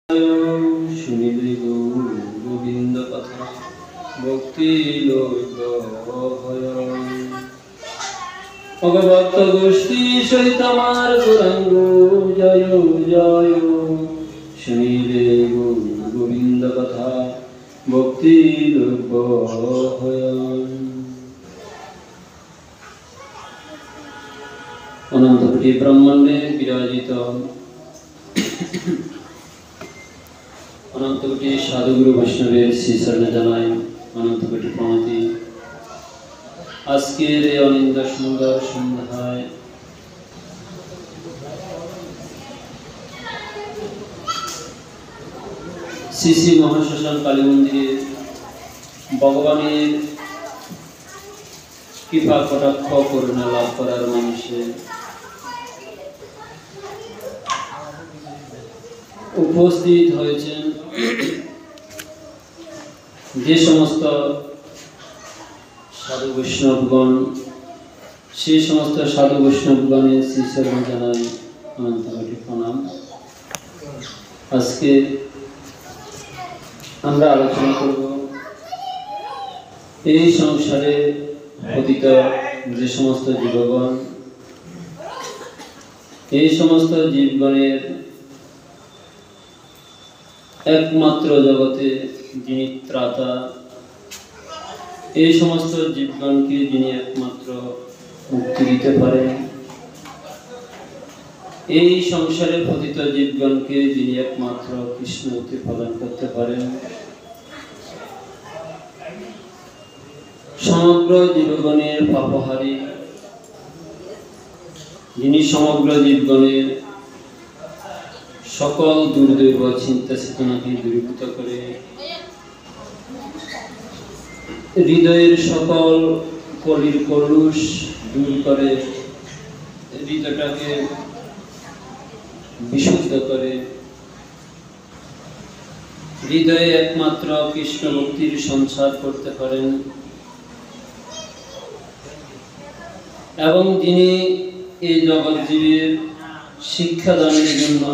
শুনিলে গোবিন্দ কথা ভক্তি ভগবত গোষ্ঠী সহিত আমার গৌরাঙ্গ জয় জয়। শুনিলে গোবিন্দ কথা ভক্তি অনন্ত কোটি ব্রহ্মাণ্ডে বিরাজিত অনন্ত কোটি সাধুগুরু বৈষ্ণবের শ্রীচরণে জানাই অনন্ত কোটি প্রণতি। আজকের এই অনিন্দ সুন্দর সন্ধ্যায় শ্রী শ্রী মহাশ্মশান কালী মন্দিরে ভগবানের কৃপা কটাক্ষ করুণা লাভ করার মানুষের উপস্থিত হয়েছেন যে সমস্ত সাধু বৈষ্ণবগণ, সেই সমস্ত সাধু বৈষ্ণবগণের শ্রীচরণে জানাই অনন্ত কোটি প্রণাম। আজকে আমরা আলোচনা করব এই সংসারে পতিত যে সমস্ত জীবগণ, এই সমস্ত জীবগণের একমাত্র জগতে যিনি ত্রাতা, এই সমস্ত জীবগণকে যিনি একমাত্র মুক্তি দিতে পারেন, এই সংসারে পতিত জীবগণকে যিনি একমাত্র কৃষ্ণ মুক্তি প্রদান করতে পারেন, সমগ্র জীবগণের পাপহারী যিনি সমগ্র জীবগণের সকল দুর্দৈব চিন্তা চেতনাকে দূরীভূত করে হৃদয়ের সকল কলির কলুষ দূর করে হৃদয়টাকে বিশুদ্ধ করে হৃদয়ে একমাত্র কৃষ্ণ ভক্তির সঞ্চার করতে পারেন, এবং যিনি এই জগৎজীবের শিক্ষাদানের জন্য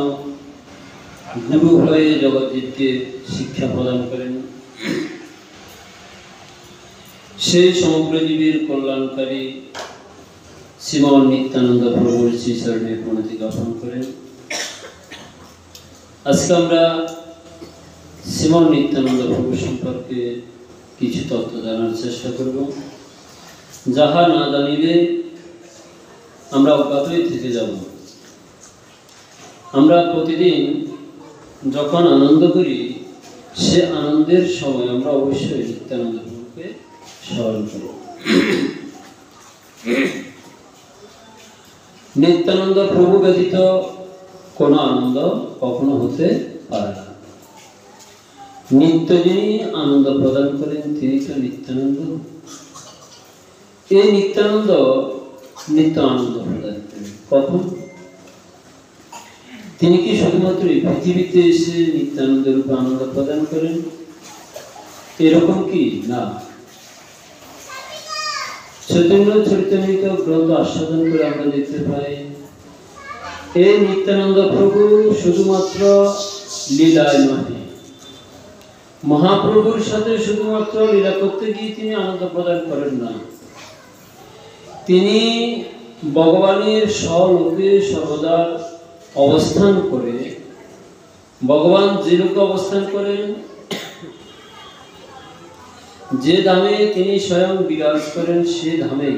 গুরু হয়ে জগৎজীবকে শিক্ষা প্রদান করেন, সেই সমগ্র জীবের কল্যাণকারী শ্রীমান নিত্যানন্দ প্রভুর শ্রীচরণে প্রণতি জ্ঞাপন করেন। আজকে আমরা শ্রীমান নিত্যানন্দ প্রভু সম্পর্কে কিছু তথ্য জানার চেষ্টা করব, যাহা না জানিলে আমরা অজ্ঞাতই থেকে যাব। আমরা প্রতিদিন যখন আনন্দ করি, সে আনন্দের সময় আমরা অবশ্যই নিত্যানন্দ প্রভুকে স্মরণ করব। নিত্যানন্দ প্রভু ব্যতীত কোনো আনন্দ কখনো হতে পারে না। নিত্য যিনি আনন্দ প্রদান করেন তিনি তো নিত্যানন্দ। এই নিত্যানন্দ নিত্য আনন্দ প্রদান করেন। কখন? তিনি কি শুধুমাত্র এই পৃথিবীতে এসে নিত্যানন্দ রূপে আনন্দ প্রদান করেন এরকম কি? না। চৈতন্য চরিতামৃত গ্রন্থ আস্বাদন করে আমরা দেখতে পাই এই নিত্যানন্দ প্রভু শুধুমাত্র লীলায় নয়, মহাপ্রভুর সাথে শুধুমাত্র লীলা করতে গিয়ে তিনি আনন্দ প্রদান করেন না। তিনি ভগবানের স্বলোকে সর্বদা অবস্থান করে, ভগবান যে লোকে অবস্থান করেন, যে ধামে তিনি স্বয়ং বিরাজ করেন, সে ধামে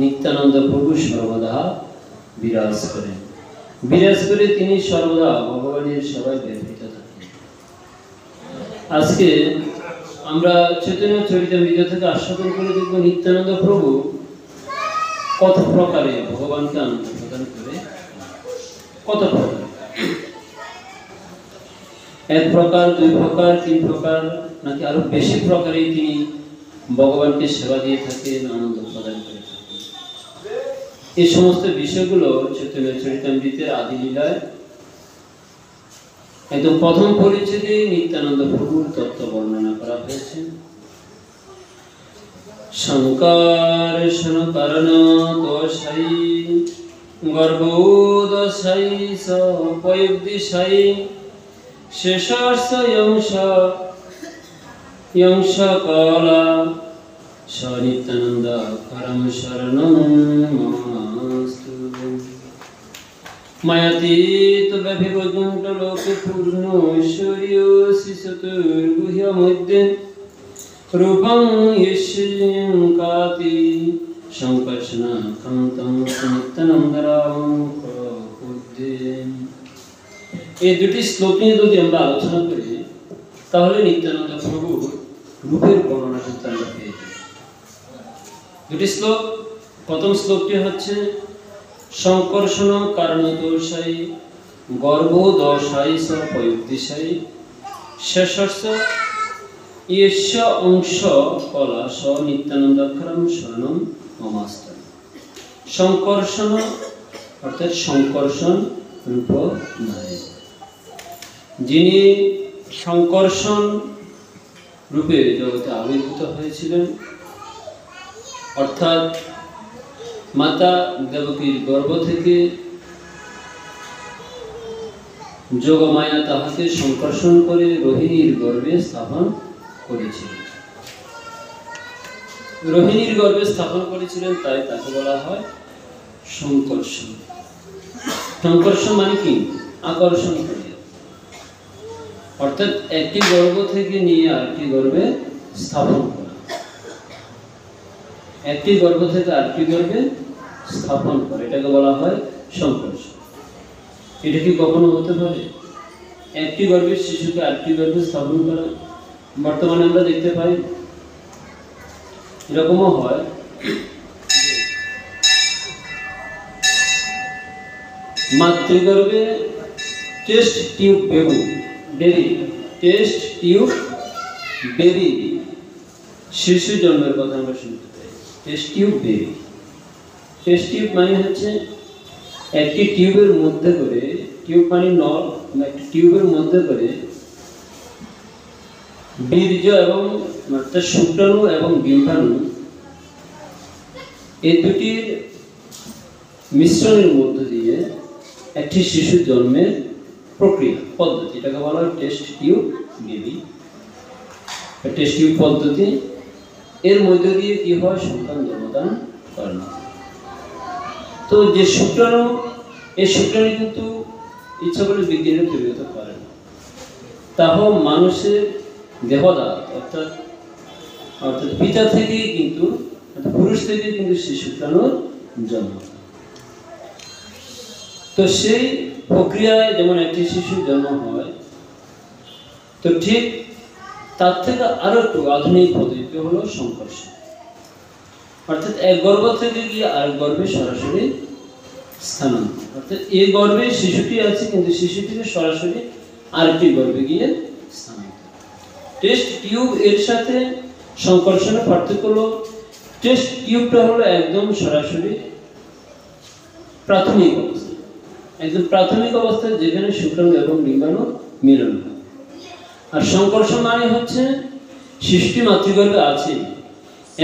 নিত্যানন্দ প্রভু সর্বদা বিরাজ করেন। বিরাজ করে তিনি সর্বদা ভগবানের সেবায় ব্যবহৃত থাকেন। আজকে আমরা চৈতন্য চরিতামৃত থেকে আস্বাদন করে দেখব নিত্যানন্দ প্রভু কত প্রকারে ভগবানকে আনন্দ প্রদান করে। কত প্রকার? এক প্রকার, দুই প্রকার, তিন প্রকার, নাকি আরো বেশি প্রকারে তিনি ভগবানকে সেবা দিয়ে থাকেন, আনন্দ প্রদান করে থাকেন। এই সমস্ত বিষয়গুলো চৈতন্য চরিতামৃতের আদি লীলায় একদম প্রথম পরিচ্ছেদে নিত্যানন্দ প্রভুর তত্ত্ব বর্ণনা করা হয়েছে। সংকর্ষণ কারণ দোষাই গর্ভোদশাই সপয়োগদিশাই শেষার্ষ यंश काला नित्यानंद करम शरणं ममास्तु मायातीत व्यभिवजुंट लोके पूर्ण ऐश्वर्य शिशुतुर्गुह्य मध्य रूपं यश्यं काति संकर्षणा खंतं नित्यानंदराम प्रबुद्धे। এই দুটি শ্লোক নিয়ে যদি আমরা আলোচনা করি তাহলে নিত্যানন্দ প্রভুর রূপের বর্ণনা কিন্তু আমরা পেয়ে যাই। দুটি শ্লোক, প্রথম শ্লোকটি হচ্ছে সংকর্ষণ কারণদোষাই গর্ভদোষাই স পয়ুক্তিশাই শেষস্য ইয়স্য অংশ কলা স নিত্যানন্দাক্ষরম শরণম মমাস্তু। সংকর্ষণ অর্থাৎ সংকর্ষণ রূপ নাই, যিনি সংকর্ষণ রূপে জগতে আবির্ভূত হয়েছিলেন, অর্থাৎ মাতা দেবকীর গর্ভ থেকে যোগমায়া তাহাকে সংকর্ষণ করে রোহিণীর গর্ভে স্থাপন করেছিলেন। রোহিণীর গর্ভে স্থাপন করেছিলেন, তাই তাকে বলা হয় সংকর্ষণ। সংকর্ষণ মানে কি? আকর্ষণ করে, অর্থাৎ একটি গর্ভ থেকে নিয়ে আরেকটি গর্ভে স্থাপন করা, একটি গর্ভ থেকে আরেকটি গর্ভে স্থাপন করা, এটাকে বলা হয় সংকর্ষণ। এটা কি কখনো হতে পারে? একটি গর্ভের শিশুকে আরেকটি গর্ভে স্থাপন করা বর্তমানে আমরা দেখতে পাই। এরকমও হয় মাতৃগর্ভে test tube baby test tube baby শিশু জন্মের কথা আমরা শুনতে পাই। Test tube baby, test tube মানে হচ্ছে একটি টিউবের মধ্যে করে, টিউব মানে নল, একটি টিউবের মধ্যে করে বীর্য এবং অর্থাৎ শুক্রাণু এবং ডিম্বাণু এই দুটির মিশ্রণের মধ্য দিয়ে একটি শিশু জন্মের প্রক্রিয়া পদ্ধতি, এটাকে বলা হয় test tube baby, test tube পদ্ধতি। এর মধ্য দিয়ে কি হয়? সন্তান জন্মদান করানো। তো যে শুক্রাণু, এই শুক্রাণু কিন্তু ইচ্ছা করলে বিজ্ঞানী তৈরি হতে পারে না, তাও মানুষের দেহদাত অর্থাৎ পিতা থেকে কিন্তু, পুরুষ থেকে কিন্তু সেই শুক্রাণুর জন্ম। তো সেই প্রক্রিয়ায় যেমন একটি শিশু জন্ম হয়, তো ঠিক তার থেকে আরো একটু আধুনিক পদ্ধতি হলো সংকর্ষণ, অর্থাৎ এক গর্ভ থেকে গিয়ে আরেক গর্ভে সরাসরি স্থানান্তর, অর্থাৎ এই গর্ভে শিশুটি আছে কিন্তু শিশুটিকে সরাসরি আরেকটি গর্ভে গিয়ে স্থানান্তর। টেস্ট টিউব এর সাথে সংকর্ষণের পার্থক্য হলো টেস্ট টিউবটা হলো একদম সরাসরি প্রাথমিক অবস্থা, একদম প্রাথমিক অবস্থায় যেখানে শুক্রাণু এবং ডিম্বাণু মিলন হয়। আর সংকর্ষণ মানে হচ্ছে শিশুটি মাতৃগর্ভে আছে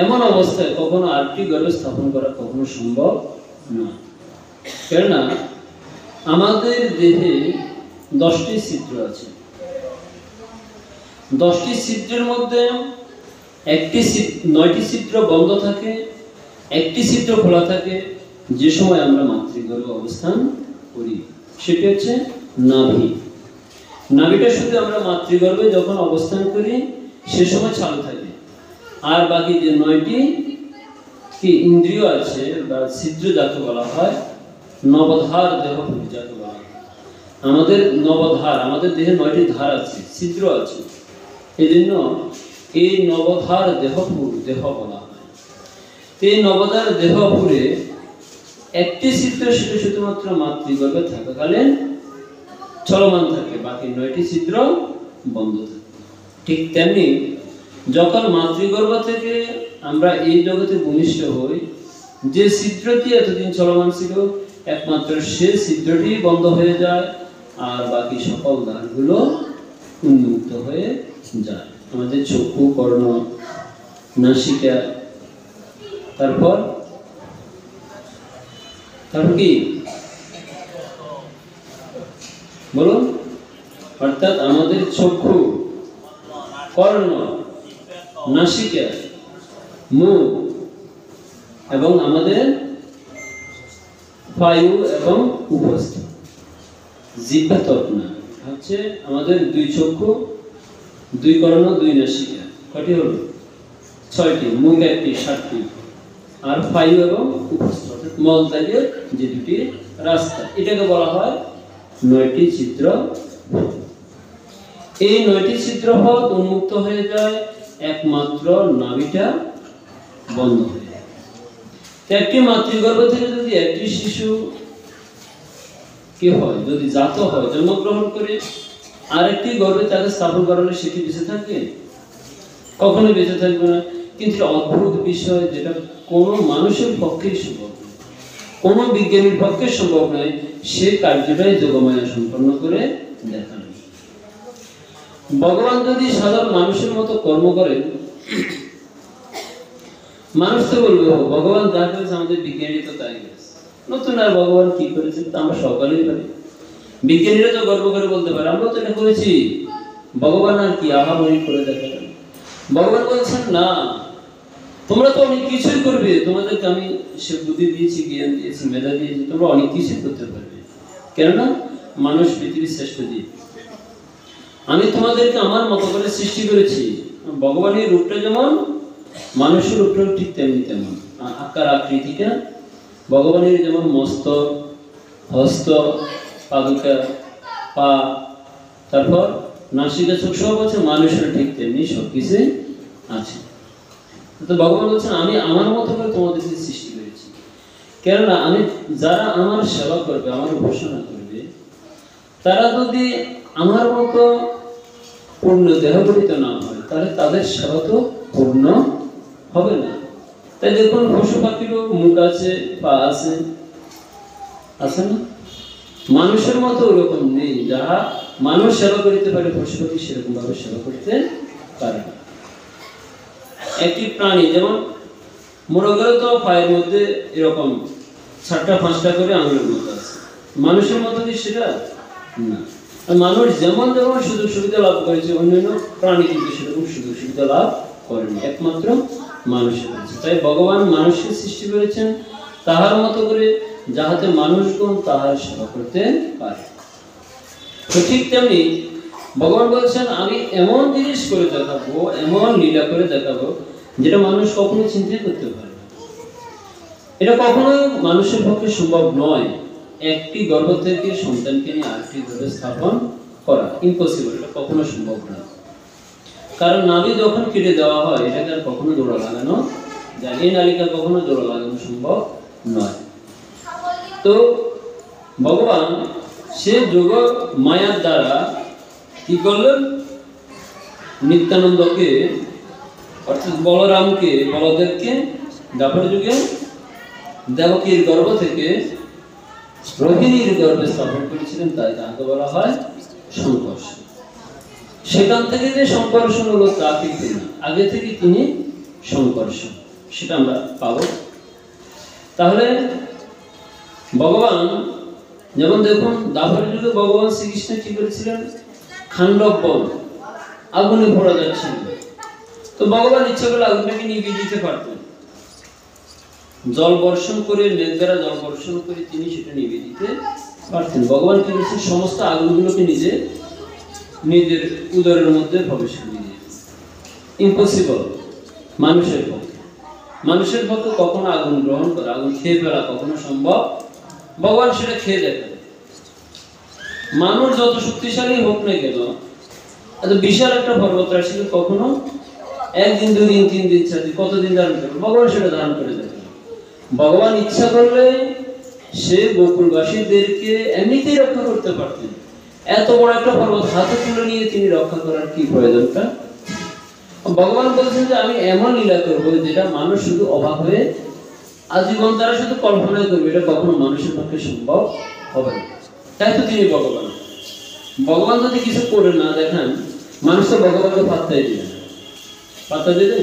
এমন অবস্থায় কখনো আরেকটি গর্ভে স্থাপন করা কখনো সম্ভব নয়। কেননা আমাদের দেহে 10টি ছিদ্র আছে, 10টি ছিদ্রের মধ্যে 9টি ছিদ্র বন্ধ থাকে, একটি ছিদ্র খোলা থাকে যে সময় আমরা মাতৃগর্ভে অবস্থান করি, সেটি হচ্ছে নাভি। নাভিটা শুধু আমরা মাতৃগর্ভে যখন অবস্থান করি সে সময় চালু থাকে, আর বাকি যে 9টি কি ইন্দ্রিয় আছে বা ছিদ্র যাকে বলা হয় নবধার দেহ যাকে বলা হয়। আমাদের নবধার, আমাদের দেহে 9টি ধার আছে, ছিদ্র আছে, এই জন্য এই নবধার দেহ বলা হয়। এই নবধার দেহপুরে একটি ছিদ্র সেটা শুধুমাত্র মাতৃগর্ভে থাকাকালীন চলমান থাকে, বাকি 9টি ছিদ্র বন্ধ থাকে। ঠিক তেমনি যখন মাতৃগর্ভ থেকে আমরা এই জগতে ভূমিষ্ঠ হই, যে ছিদ্রটি এতদিন চলমান ছিল একমাত্র সে ছিদ্রটি বন্ধ হয়ে যায়, আর বাকি সকল দ্বারগুলো উন্মুক্ত হয়ে যায়। আমাদের চক্ষু, কর্ণ, নাসিকা, তারপর কি বলুন, অর্থাৎ আমাদের চক্ষু, কর্ণ, নাসিকা, মুখ এবং আমাদের বায়ু এবং উপস্থ, জিহ্বা ত্বক না, হচ্ছে আমাদের দুই চক্ষু, দুই কর্ণ, দুই নাসিকা। কয়টি হলো? 6টি। মুখ 1টি, 7টি। আর বায়ু এবং উপস্থ অর্থাৎ মলত্যাগের যে দুটি রাস্তা, এটাকে বলা হয় 9টি চিত্র। এই 9টি চিত্রপথ উন্মুক্ত হয়ে যায় একমাত্র নাভিটা বন্ধ হয়ে যায়। একটি মাতৃগর্ভ থেকে যদি একটি শিশু কি হয়, যদি জাত হয়, জন্মগ্রহণ করে, আরেকটি গর্ভে তাকে স্থাপন করা হলে সেটি বেঁচে থাকবে? কখনো বেঁচে থাকবে না। কিন্তু অদ্ভুত বিষয়, যেটা কোনো মানুষের পক্ষেই সম্ভব নয়, কোনো বিজ্ঞানীর পক্ষে সম্ভব নয়, সে কার্যটাই যোগমায়া সম্পন্ন করে দেখানো। ভগবান যদি সাধারণ মানুষের মতো কর্ম করেন, মানুষ তো বলবে ভগবান যা করেছে আমাদের বিজ্ঞানী তো তাই করেছে, নতুন আর ভগবান কি করেছে তা আমরা সকালেই পারি। বিজ্ঞানীরা তো গর্ব করে বলতে পারে আমরা তো এটা করেছি, ভগবান আর কি আহামরি করে দেখালেন। ভগবান বলছেন না, তোমরা তো অনেক কিছুই করবে, তোমাদেরকে আমি সে বুদ্ধি দিয়েছি, জ্ঞান দিয়েছি, মেধা দিয়েছি, তোমরা অনেক কিছুই করতে পারবে। কেননা মানুষ পৃথিবীর শ্রেষ্ঠ জীব, আমি তোমাদেরকে আমার মতো করে সৃষ্টি করেছি। ভগবানের রূপটা যেমন, মানুষের রূপটাও ঠিক তেমনি তেমন, আকার আকৃতিটা ভগবানের যেমন মস্তক, হস্ত, পাদুকা, পা, তারপর নাসিকা, চোখ সব আছে, মানুষের ঠিক তেমনি সবকিছু আছে। তো ভগবান বলছেন আমি আমার মতো করে তোমাদেরকে সৃষ্টি করেছি। কেননা আমি, যারা আমার সেবা করবে, আমার উপাসনা করবে, তারা যদি আমার মতো পূর্ণ দেহগঠিত না হয়, তাহলে তাদের সেবা তো পূর্ণ হবে না। তাই দেখুন পশু পাখিরও মুখ আছে, পা আছে, আছে না? মানুষের মতো ওরকম নেই, যারা মানুষ সেবা করতে পারে, পশু পাখি সেরকম ভাবে সেবা করতে পারে না। একটি প্রাণী যেমন মোরগের তো পায়ের মধ্যে এরকম 4টা 5টা করে আঙুলের মতো আছে, মানুষের মতো কি সেটা না। মানুষ যেমন যেমন সুযোগ সুবিধা লাভ করেছে, অন্যান্য প্রাণী কিন্তু সেরকম সুযোগ সুবিধা লাভ করেনি, একমাত্র মানুষের কাছে। তাই ভগবান মানুষকে সৃষ্টি করেছেন তাহার মতো করে, যাহাতে মানুষগণ তাহার সেবা করতে পারে। তো ঠিক তেমনি ভগবান বলছেন আমি এমন জিনিস করে দেখাবো, এমন লীলা করে দেখাবো, যেটা মানুষ কখনো চিন্তা করতে পারে না। এটা কখনোই মানুষের পক্ষে সম্ভব নয়। একটি গর্ভ থেকে সন্তানকে নিয়ে আরেকটি গর্ভে স্থাপন করা ইম্পসিবল, এটা কখনো সম্ভব না। কারণ নাভি যখন কেটে দেওয়া হয়, এটাকে আর কখনো জোড়া লাগানো যায়, এই নালিকা কখনো জোড়া লাগানো সম্ভব নয়। তো ভগবান সে যোগ মায়ার দ্বারা কি করলেন, নিত্যানন্দকে অর্থাৎ বলরামকে, বলদেবকে দ্বাপর যুগে দেবকীর গর্ভ থেকে রোহিণীর গর্ভে স্থাপন করেছিলেন, তাই তাকে বলা হয় সংকর্ষণ। সেখান থেকে যে সংকর্ষণ হলো তা কিন্তু না, আগে থেকে তিনি সংকর্ষণ, সেটা আমরা পাবো। তাহলে ভগবান যেমন দেখুন দ্বাপর যুগে ভগবান শ্রীকৃষ্ণ কি করেছিলেন, খান্ডব বন, আগুনে পোড়া যাচ্ছে, তো ভগবান ইচ্ছা করলে আগুনটাকে নিভিয়ে দিতে পারতেন, জল বর্ষণ করে, মেঘ দ্বারা জল বর্ষণ করে তিনি সেটা নিভিয়ে দিতে পারতেন। ভগবান কি করেছেন, সমস্ত আগুনগুলোকে নিজের উদরের মধ্যে প্রবেশ করে দিয়েছেন। ইম্পসিবল মানুষের পক্ষে, মানুষের পক্ষে কখনো আগুন গ্রহণ করা, আগুন খেয়ে ফেলা কখনো সম্ভব। ভগবান সেটা খেয়ে দেখেন। মানুষ যত শক্তিশালী হোক না কেন, এত বিশাল একটা পর্বত রাশি কখনো 1 দিন 2 দিন 3 দিন 4 দিন কতদিন ধারণ করবে, ভগবান সেটা ধারণ করে দেখেন। ভগবান ইচ্ছা করলে সে গোকুলবাসীদেরকে এমনিতেই রক্ষা করতে পারতেন। এত বড় একটা পর্বত হাতে তুলে নিয়ে তিনি রক্ষা করার কি প্রয়োজনটা? ভগবান বলছেন যে আমি এমন লীলা করবো যেটা মানুষ শুধু অবাক হয়ে আজীবন তারা শুধু কল্পনা করবে, এটা কখনো মানুষের পক্ষে সম্ভব হবে না। তাই তো তিনি ভগবান। ভগবান যদি কিছু করে না দেখান, মানুষ তো ভগবানকে পাত্তাই দিবে না। পাত্তা দেবে?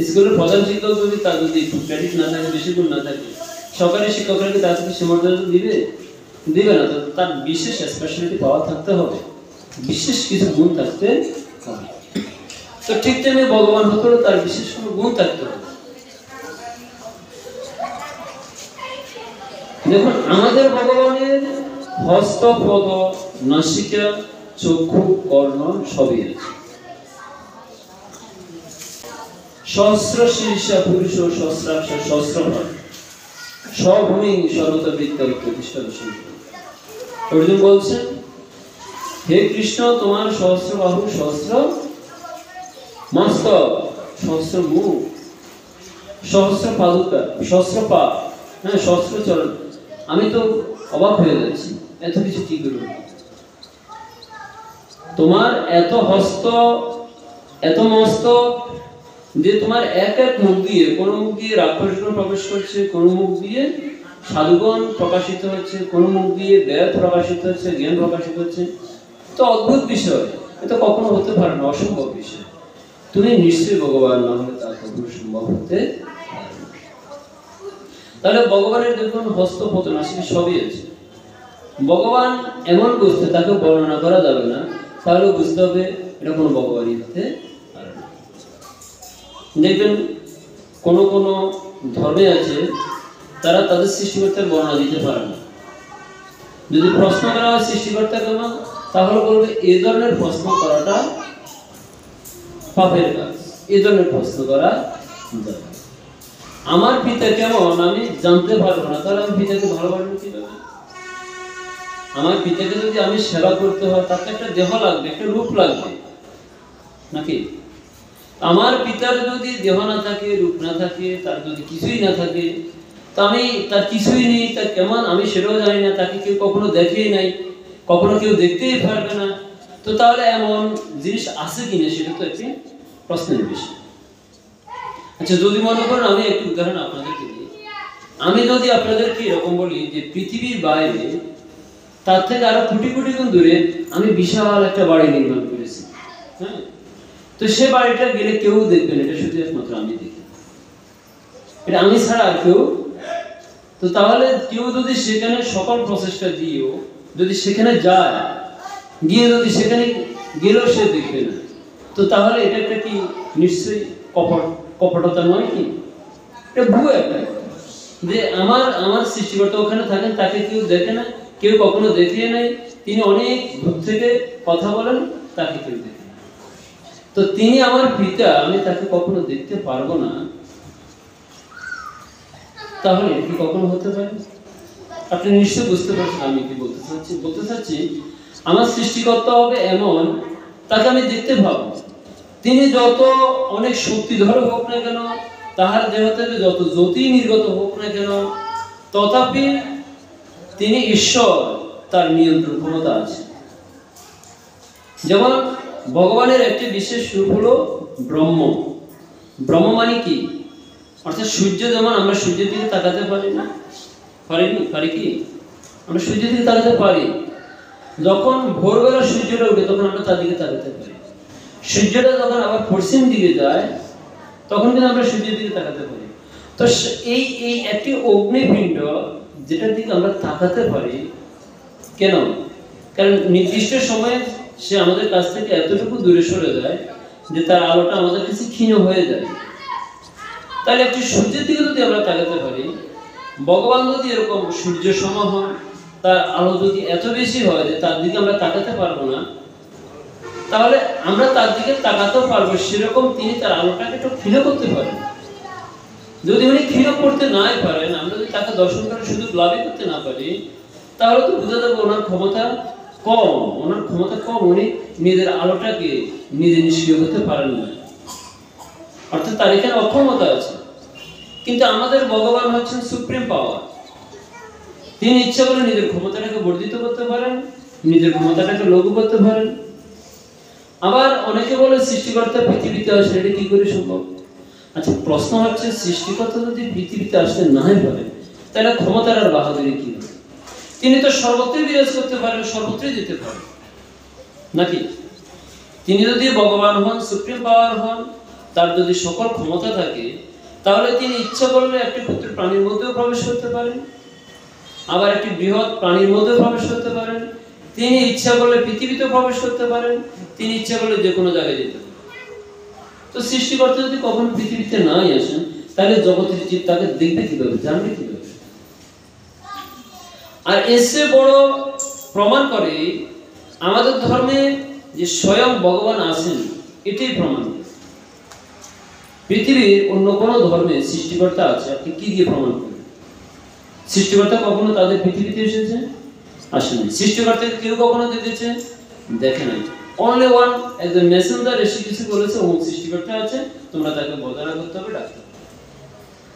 স্কুলের প্রধান শিক্ষক যদি তার যদি একটু ক্রেডিট না থাকে, বেশি গুণ না থাকে, সরকারি শিক্ষকরা কি তার সাথে সীমাবদ্ধতা দিবে? দিবে না। তো তার বিশেষ স্পেশালিটি পাওয়া থাকতে হবে। বিশেষ কিছু গুণ থাকতে হবে। তো ঠিক তেমনি ভগবান হতে হলে তার বিশেষ কোনো গুণ থাকতে হবে। দেখুন, আমাদের ভগবানের হস্ত, পদ, নাসিকা, চক্ষু, কর্ণ সবই আছে। সহস্র শীর্ষা পুরুষ সহস্রাক্ষ সহস্রপাদ স্বভূমি সর্বত বিদ্যা প্রতিষ্ঠা। অর্জুন বলছেন, হে কৃষ্ণ, তোমার সহস্র বাহু, সহস্র মস্তক, সহস্র মুখ, সহস্র পাদুকা, সহস্র পা, হ্যাঁ, সহস্র চরণ। আমি তো অবাক হয়ে যাচ্ছি, এত কিছু কি করব? তোমার এত হস্ত, এত মস্তক, যে তোমার এক এক মুখ দিয়ে, কোন মুখ দিয়ে রাক্ষসগণ প্রবেশ করছে, কোন মুখ দিয়ে সাধুগণ প্রকাশিত হচ্ছে, কোন মুখ দিয়ে বেদ প্রকাশিত হচ্ছে, জ্ঞান প্রকাশিত হচ্ছে। তো অদ্ভুত বিষয়, এটা কখনো হতে পারে না, অসম্ভব বিষয়। তুমি নিশ্চয়ই ভগবান না হলে তা কখনো সম্ভব হতে পারে না। তাহলে ভগবানের দেখুন হস্ত, পদ, নাসিকা সবই আছে। ভগবান এমন বস্তু, তাকে বর্ণনা করা যাবে না, তাহলে বুঝতে হবে এটা কোনো ভগবানই হতে পারে না। দেখবেন কোন কোন ধর্মে আছে, তারা তাদের সৃষ্টিকর্তার বর্ণনা দিতে পারে না। যদি প্রশ্ন করা হয় সৃষ্টিকর্তা কেমন, তাহলে বলবে এই ধরনের প্রশ্ন করাটা পাপের কাজ, এই ধরনের প্রশ্ন করা যাবে। আমার পিতা কেমন আমি জানতে পারবো না, তাহলে আমি পিতাকে ভালোবাসবো কিভাবে? আমার পিতাকে যদি আমি সেবা করতে হয়, তাতে একটা দেহ লাগবে, একটা রূপ লাগবে নাকি? আমার পিতার যদি দেহ না থাকে, রূপ না থাকে, তার যদি কিছুই না থাকে, তা আমি তার কিছুই নেই, তার কেমন আমি সেটাও জানি না, তাকে কেউ কখনো দেখেই নাই, কখনো কেউ দেখতেই পারবে না। তো তাহলে এমন জিনিস আছে কিনা, সেটা তো একটি প্রশ্নের বিষয়। আচ্ছা, যদি মনে করেন, আমি একটু উদাহরণ আপনাদেরকে দিই। আমি যদি আপনাদেরকে এরকম বলি যে পৃথিবীর বাইরে, তার থেকে আরো কোটি কোটি গুণ দূরে আমি বিশাল একটা বাড়ি নির্মাণ করেছি, হ্যাঁ, তো সে বাড়িটা গেলে কেউ দেখবে না, এটা শুধু একমাত্র আমি দেখি, এটা আমি ছাড়া আর কেউ। তো তাহলে কেউ যদি সেখানে সকল প্রচেষ্টা দিয়েও যদি সেখানে যায়, গিয়ে যদি সেখানে গেলেও সে দেখবে না, তো তাহলে এটা একটা কি নিশ্চয়ই কপটতা নয় কি? এটা ভুয়ো একটা, যে আমার সৃষ্টিকর্তা ওখানে থাকেন, তাকে কেউ দেখে না, কেউ কখনো দেখিয়ে নাই, তিনি অনেক দূর থেকে কথা বলেন, তাকে কেউ দেখে না। তো তিনি আমার পিতা, আমি তাকে কখনো দেখতে পারবো না, তাহলে কি কখনো হতে পারে? আপনি নিশ্চয়ই বুঝতে পারছেন আমি কি বলতে চাচ্ছি। আমার সৃষ্টিকর্তা হবে এমন, তাকে আমি দেখতে পাবো। তিনি যত অনেক শক্তিধর হোক না কেন, তাহার দেহ থেকে যত জ্যোতি নির্গত হোক না কেন, তথাপি তিনি ঈশ্বর, তার নিয়ন্ত্রণ ক্ষমতা আছে। যেমন ভগবানের একটি বিশেষ রূপ হলো ব্রহ্ম। ব্রহ্ম মানে কি? অর্থাৎ সূর্য, যেমন আমরা সূর্যের দিকে তাকাতে পারি না, পারি কি? আমরা সূর্যের দিকে তাকাতে পারি। যখন ভোরবেলা সূর্যটা উঠে, তখন আমরা তার দিকে তাকাতে পারি। সূর্যটা যখন আবার পশ্চিম দিকে যায়, তখন কিন্তু আমরা সূর্যের দিকে তাকাতে পারি। তো এই একটি অগ্নিপিণ্ড, যেটার দিকে আমরা তাকাতে পারি, কেন? কারণ নির্দিষ্ট সময়ে সে আমাদের কাছ থেকে এতটুকু দূরে সরে যায় যে তার আলোটা আমাদের কাছে ক্ষীণ হয়ে যায়। তাহলে একটি সূর্যের দিকে যদি আমরা তাকাতে পারি, ভগবান যদি এরকম সূর্য সম হন, তার আলো যদি এত বেশি হয় যে তার দিকে আমরা তাকাতে পারবো না, তাহলে আমরা তার দিকে তাকাতেও পারবো, সেরকম তিনি তার আলোটাকে একটু ক্ষীণ করতে পারেন। যদি উনি ক্ষীণ করতে নাই পারেন, আমরা যদি তাকে দর্শন করে শুধু লাভই করতে না পারি, তাহলে তো বুঝা যাবে ওনার ক্ষমতা কম, উনি নিজের আলোটাকে নিজে নিষ্ক্রিয় করতে পারেন না, অর্থাৎ তার এখানে অক্ষমতা আছে। কিন্তু আমাদের ভগবান হচ্ছেন সুপ্রিম পাওয়ার, তিনি ইচ্ছা করে নিজের ক্ষমতাটাকে বর্ধিত করতে পারেন, নিজের ক্ষমতাটাকে লঘু করতে পারেন। আবার অনেকে বলে সৃষ্টিকর্তা পৃথিবীতে আসে, এটা কি করে সম্ভব? আচ্ছা, প্রশ্ন হচ্ছে, সৃষ্টিকর্তা যদি পৃথিবীতে আসতে নাই পারে, তাহলে ক্ষমতার আর বাহাদুরি কি হবে? তিনি তো সর্বত্রই বিরাজ করতে পারেন, সর্বত্রই যেতে পারেন নাকি? তিনি যদি ভগবান হন, সুপ্রিম পাওয়ার হন, তার যদি সকল ক্ষমতা থাকে, তাহলে তিনি ইচ্ছা করলে একটি ক্ষুদ্র প্রাণীর মধ্যেও প্রবেশ করতে পারেন, আবার একটি বৃহৎ প্রাণীর মধ্যেও প্রবেশ করতে পারেন। তিনি ইচ্ছা করলে পৃথিবীতে প্রবেশ করতে পারেন, তিনি ইচ্ছা করলে যে কোনো জায়গায় যেতে পারেন। তো সৃষ্টিকর্তা যদি কখনো পৃথিবীতে নাই আসেন, তাহলে জগতের জীব তাকে দেখবে কিভাবে, জানবে কিভাবে? আর এসে বড় প্রমাণ করে আমাদের ধর্মে যে স্বয়ং ভগবান আছেন, এটাই প্রমাণ। পৃথিবীর অন্য কোন ধর্মে সৃষ্টিকর্তা আছে আপনি কি দিয়ে প্রমাণ করেন? সৃষ্টিকর্তা কখনো তাদের পৃথিবীতে এসেছে? আসেনি। সৃষ্টিকর্তাকে কেউ কখনো দেখেছে? দেখে নাই। অনলি ওয়ান, একজন মেসেঞ্জার এসে কিছু বলেছে অমুক সৃষ্টিকর্তা আছে, তোমরা তাকে বর্ণনা করতে হবে, ডাকতে হবে।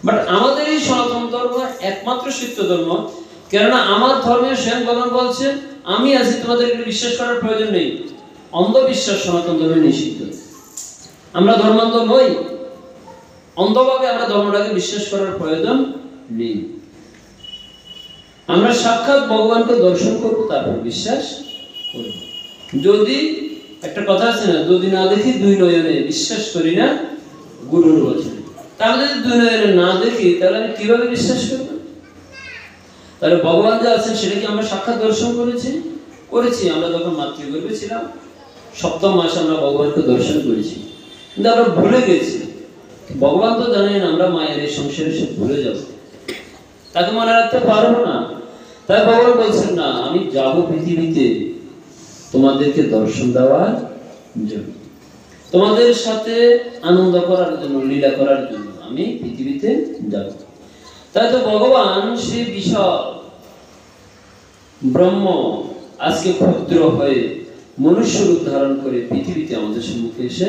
বাট আমাদের এই সনাতন ধর্ম একমাত্র সত্য ধর্ম, কেননা আমার ধর্মের স্বয়ং ভগবান বলছেন আমি আছি, তোমাদের এগুলো বিশ্বাস করার প্রয়োজন নেই। অন্ধবিশ্বাস সনাতন ধর্মে নিষিদ্ধ। আমরা ধর্মান্ধ নই, অন্ধভাবে আমরা ধর্মটাকে বিশ্বাস করার প্রয়োজন নেই। আমরা সাক্ষাৎ ভগবানকে দর্শন করব, তারপর বিশ্বাস করব। যদি একটা কথা আছে না, যদি না দেখি দুই নয়নে বিশ্বাস করি না গুরুর বচনে। তাহলে যদি দুই নয়নে না দেখি তাহলে আমি কিভাবে বিশ্বাস করব? তাহলে ভগবান যে আছেন সেটা কি আমরা সাক্ষাৎ দর্শন করেছি? আমরা যখন মাতৃগর্ভে ছিলাম 7ম মাসে আমরা ভগবানকে দর্শন করেছি, কিন্তু আমরা ভুলে গেছি। ভগবান তো জানেন আমরা মায়ের এই সংসারে সব ভুলে যাব, তাকে মনে রাখতে পারবো না। তাই ভগবান বলছেন না, আমি যাব পৃথিবীতে তোমাদেরকে দর্শন দেওয়ার জন্য, তোমাদের সাথে আনন্দ করার জন্য, লীলা করার জন্য আমি পৃথিবীতে যাব। তাই তো ভগবান সেই বিশাল ব্রহ্ম আজকে ক্ষুদ্র হয়ে মনুষ্য রূপ ধারণ করে পৃথিবীতে আমাদের সম্মুখে এসে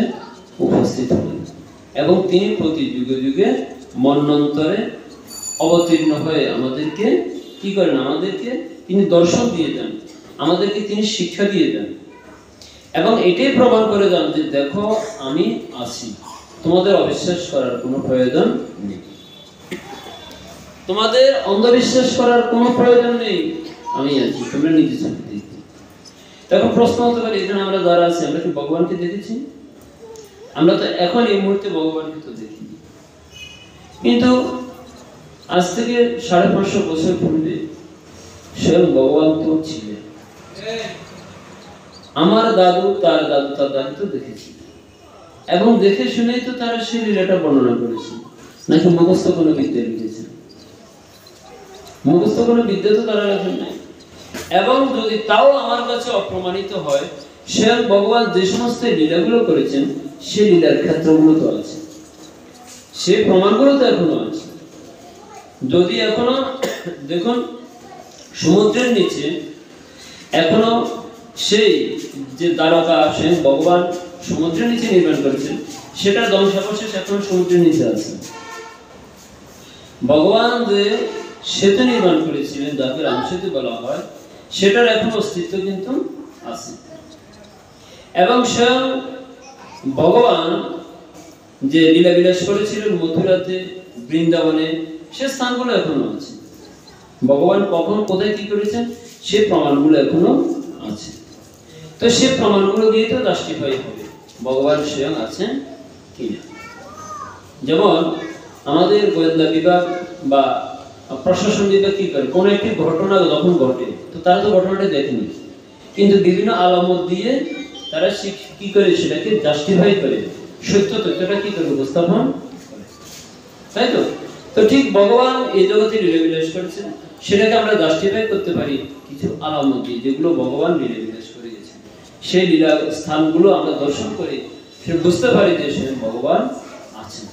উপস্থিত হলেন, এবং তিনি প্রতি যুগে যুগে মন্বন্তরে অবতীর্ণ হয়ে আমাদেরকে কি করেন? আমাদেরকে তিনি দর্শন দিয়ে দেন, আমাদেরকে তিনি শিক্ষা দিয়ে দেন, এবং এটাই প্রমাণ করে যান যে দেখো আমি আছি, তোমাদের অবিশ্বাস করার কোনো প্রয়োজন নেই, তোমাদের অন্ধবিশ্বাস করার কোনো প্রয়োজন নেই, আমি আছি, তোমরা নিজে চোখে দেখো। তখন প্রশ্ন হতে পারে, এখানে আমরা যারা আছি আমরা কি ভগবানকে দেখেছি? আমরা তো এখন এই মুহূর্তে ভগবানকে তো দেখিনি, কিন্তু আজ থেকে 550 বছর পূর্বে স্বয়ং ভগবান তো ছিলেন। আমার দাদু তার দাদু তার দাদু তো দেখেছি, এবং দেখে শুনেই তো তারা সেই লীলাটা বর্ণনা করেছে, নাকি মুখস্থ কোনো বিদ্যা লিখেছে? মুখস্থ কোনো বিদ্যা তো তারা লেখেন নাই। এবং যদি তাও আমার কাছে অপ্রমাণিত হয়, স্বয়ং ভগবান যে সমস্ত লীলাগুলো করেছেন সেই লীলার ক্ষেত্রগুলো তো আছে, সেই প্রমাণগুলো তো এখনো আছে। যদি এখনো দেখুন সমুদ্রের নিচে এখনো সেই যে দ্বারকা স্বয়ং ভগবান সমুদ্রের নিচে নির্মাণ করেছেন, সেটার ধ্বংসাবশেষ এখন সমুদ্রের নিচে আছে। ভগবান যে সেতু নির্মাণ করেছিলেন, যাকে রাম সেতু বলা হয়, সেটার এখন অস্তিত্ব কিন্তু আছে। এবং স্বয়ং ভগবান যে লীলা বিলাস করেছিলেন মথুরাতে, বৃন্দাবনে, সে স্থানগুলো এখনো আছে। ভগবান কখন কোথায় কি করেছেন সে প্রমাণগুলো এখনো আছে। তো সে প্রমাণগুলো দিয়ে তো জাস্টিফাই হবে ভগবান স্বয়ং আছেন কিনা। যেমন আমাদের গোয়েন্দা বিভাগ বা প্রশাসন বিভাগ কি করে, কোনো একটি ঘটনা যখন ঘটে তো তারা তো ঘটনাটা দেখেনি, কিন্তু বিভিন্ন আলামত দিয়ে তারা কি করে সেটাকে জাস্টিফাই করে, সত্য তথ্যটা কি করে উপস্থাপন করে, তাই তো? তো ঠিক ভগবান এই জগতে লীলা বিলাস করেছেন, সেটাকে আমরা জাস্টিফাই করতে পারি কিছু আলামত দিয়ে, যেগুলো ভগবান লীলা বিলাস করে গেছেন। সেই লীলা স্থানগুলো আমরা দর্শন করে সে বুঝতে পারি যে সে ভগবান আছেন।